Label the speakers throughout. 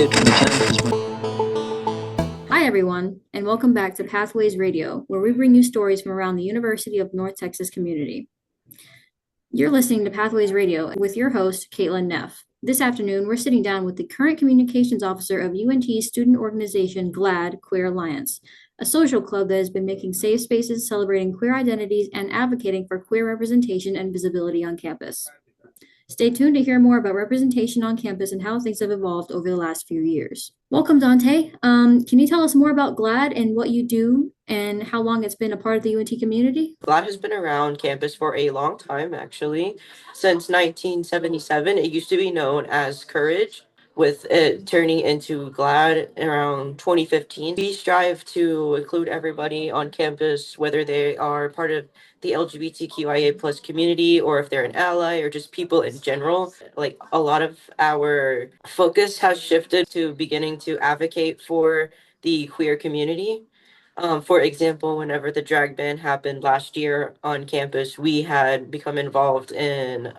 Speaker 1: active in the campus.
Speaker 2: Hi, everyone, and welcome back to Pathways Radio, where we bring you stories from around the University of North Texas community. You're listening to Pathways Radio with your host, Caitlin Neff. This afternoon, we're sitting down with the current communications officer of UNT's student organization, GLAD Queer Alliance, a social club that has been making safe spaces, celebrating queer identities, and advocating for queer representation and visibility on campus. Stay tuned to hear more about representation on campus and how things have evolved over the last few years. Welcome, Dante. Can you tell us more about GLAD and what you do and how long it's been a part of the UNT community?
Speaker 3: GLAD has been around campus for a long time, actually. Since 1977, it used to be known as Courage, with it turning into GLAD around 2015. We strive to include everybody on campus, whether they are part of the LGBTQIA plus community or if they're an ally or just people in general. Like a lot of our focus has shifted to beginning to advocate for the queer community. For example, whenever the drag ban happened last year on campus, we had become involved in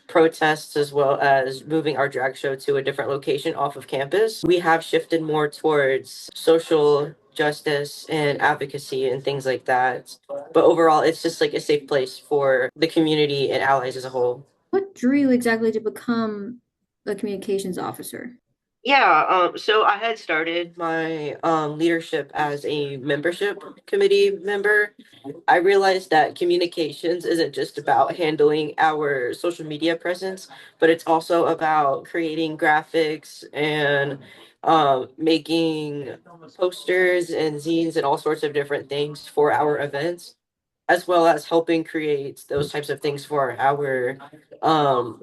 Speaker 3: protests as well as moving our drag show to a different location off of campus. We have shifted more towards social justice and advocacy and things like that. But overall, it's just like a safe place for the community and allies as a whole.
Speaker 2: What drew you exactly to become a communications officer?
Speaker 3: Yeah, so I had started my leadership as a membership committee member. I realized that communications isn't just about handling our social media presence, but it's also about creating graphics and making posters and zines and all sorts of different things for our events, as well as helping create those types of things for our um,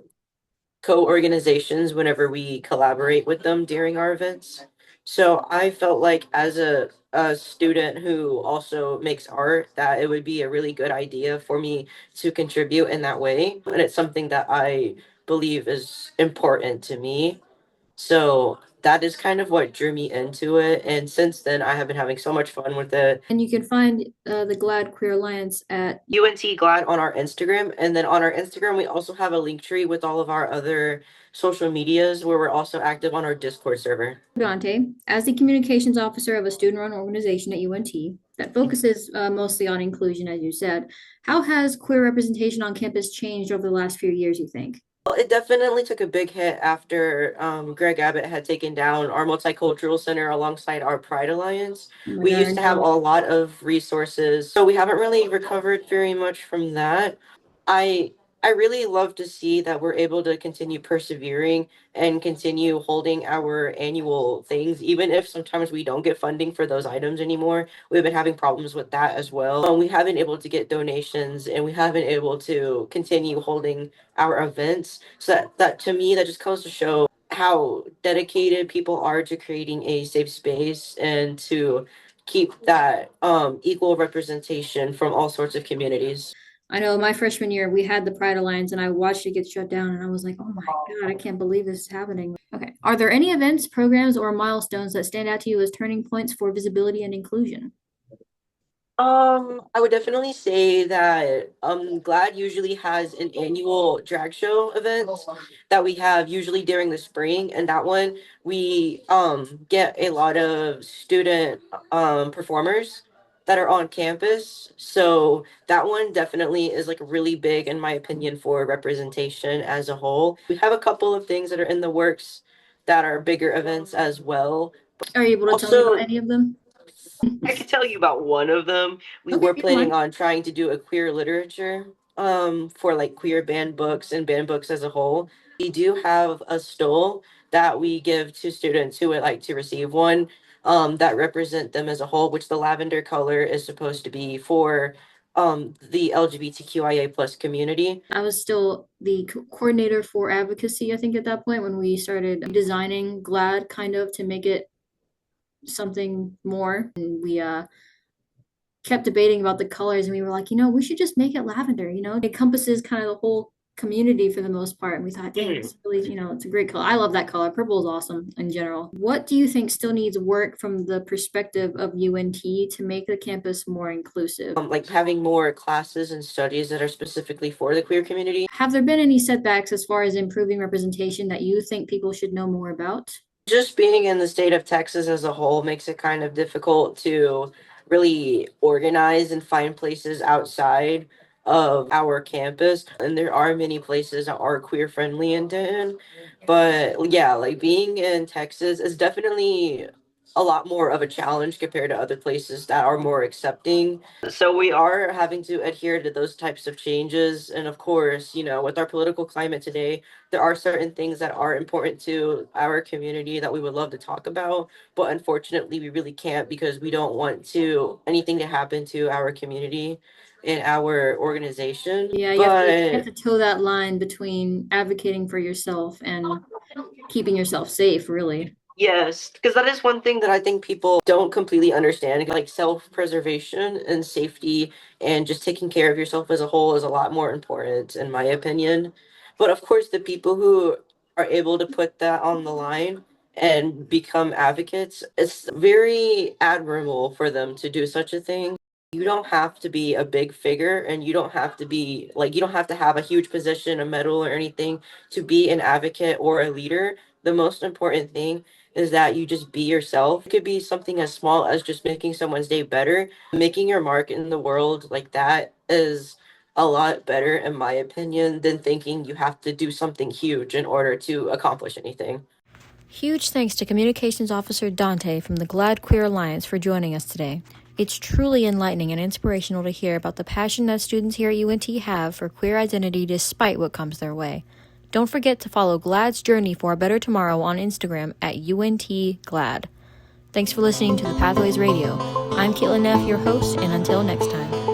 Speaker 3: co-organizations whenever we collaborate with them during our events. So I felt like as a student who also makes art that it would be a really good idea for me to contribute in that way. And it's something that I believe is important to me. So that is kind of what drew me into it. And since then, I have been having so much fun with it.
Speaker 2: And you can find the GLAD Queer Alliance at
Speaker 3: UNT Glad on our Instagram. And then on our Instagram, we also have a link tree with all of our other social medias where we're also active on our Discord server.
Speaker 2: Dante. As the communications officer of a student-run organization at UNT that focuses mostly on inclusion, as you said, how has queer representation on campus changed over the last few years, you think?
Speaker 3: Well, it definitely took a big hit after Greg Abbott had taken down our multicultural center alongside our Pride Alliance.
Speaker 2: Oh my
Speaker 3: We
Speaker 2: God, I
Speaker 3: used to have a
Speaker 2: know.
Speaker 3: lot of resources, so we haven't really recovered very much from that. I I really love to see that we're able to continue persevering and continue holding our annual things, even if sometimes we don't get funding for those items anymore. We've been having problems with that as well. We haven't been able to get donations and we haven't been able to continue holding our events. So that to me, that just goes to show how dedicated people are to creating a safe space and to keep that equal representation from all sorts of communities.
Speaker 2: I know my freshman year, we had the Pride Alliance and I watched it get shut down and I was like, oh my God, I can't believe this is happening. Okay. Are there any events, programs, or milestones that stand out to you as turning points for visibility and inclusion?
Speaker 3: I would definitely say that Glad usually has an annual drag show event that we have usually during the spring, and that one we get a lot of student performers that are on campus. So that one definitely is like really big in my opinion for representation as a whole. We have a couple of things that are in the works that are bigger events as well.
Speaker 2: Are you able to tell me about
Speaker 3: Also,
Speaker 2: any of them?
Speaker 3: I could tell you about one of them. We
Speaker 2: Okay,
Speaker 3: were
Speaker 2: if you don't
Speaker 3: planning
Speaker 2: mind.
Speaker 3: on trying to do a queer literature for like queer banned books and banned books as a whole. We do have a stole that we give to students who would like to receive one that represent them as a whole, which the lavender color is supposed to be for the LGBTQIA plus community.
Speaker 2: I was still the coordinator for advocacy, I think, at that point when we started designing GLAD kind of to make it something more. And we kept debating about the colors and we were like, we should just make it lavender, it encompasses kind of the whole community for the most part. And we thought, dang, it's really, it's a great color. I love that color. Purple is awesome in general. What do you think still needs work from the perspective of UNT to make the campus more inclusive?
Speaker 3: Like having more classes and studies that are specifically for the queer community.
Speaker 2: Have there been any setbacks as far as improving representation that you think people should know more about?
Speaker 3: Just being in the state of Texas as a whole makes it kind of difficult to really organize and find places outside of our campus. And there are many places that are queer friendly in Denton. But yeah, like being in Texas is definitely a lot more of a challenge compared to other places that are more accepting. So we are having to adhere to those types of changes. And of course, with our political climate today, there are certain things that are important to our community that we would love to talk about, but unfortunately we really can't because we don't want to anything to happen to our community and our organization.
Speaker 2: Yeah, you have
Speaker 3: But
Speaker 2: to toe that line between advocating for yourself and keeping yourself safe, really.
Speaker 3: yes, because that is one thing that I think people don't completely understand. Like self-preservation and safety and just taking care of yourself as a whole is a lot more important, in my opinion. But of course, the people who are able to put that on the line and become advocates, it's very admirable for them to do such a thing. You don't have to be a big figure and you don't have to be like, you don't have to have a huge position, a medal, or anything to be an advocate or a leader. The most important thing is that you just be yourself. It could be something as small as just making someone's day better. Making your mark in the world like that is a lot better, in my opinion, than thinking you have to do something huge in order to accomplish anything.
Speaker 2: Huge thanks to Communications Officer Dante from the Glad Queer Alliance for joining us today. It's truly enlightening and inspirational to hear about the passion that students here at UNT have for queer identity despite what comes their way. Don't forget to follow Glad's Journey for a Better Tomorrow on Instagram at UNTGlad. Thanks for listening to the Pathways Radio. I'm Caitlin Neff, your host, and until next time.